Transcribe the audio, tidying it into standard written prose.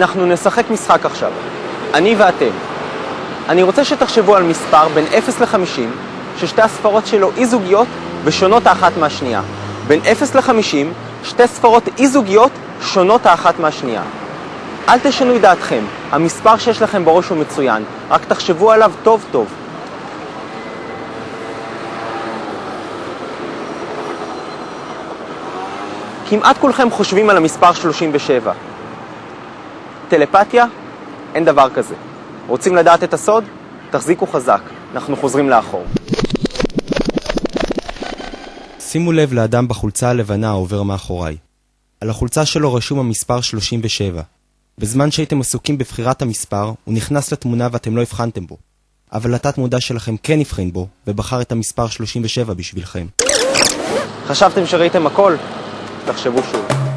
אנחנו נשחק משחק עכשיו. אני ואתם. אני רוצה שתחשבו על מספר בין 0 ל-50, ששתי הספרות שלו אי זוגיות ושונות האחת מהשנייה. בין 0 ל-50, שתי ספרות אי זוגיות שונות האחת מהשנייה. אל תשנו את דעתכם, המספר שיש לכם בראש הוא מצוין, רק תחשבו עליו טוב טוב. כמעט כולכם חושבים על המספר 37. טלפתיה? אין דבר כזה. רוצים לדעת את הסוד? תחזיקו חזק, אנחנו חוזרים לאחור. שימו לב לאדם בחולצה הלבנה העובר מאחוריי. על החולצה שלו רשום המספר 37. בזמן שהייתם עסוקים בבחירת המספר, הוא נכנס לתמונה ואתם לא הבחנתם בו. אבל התת מודע שלכם כן הבחין בו, ובחר את המספר 37 בשבילכם. חשבתם שראיתם הכל? תחשבו שוב.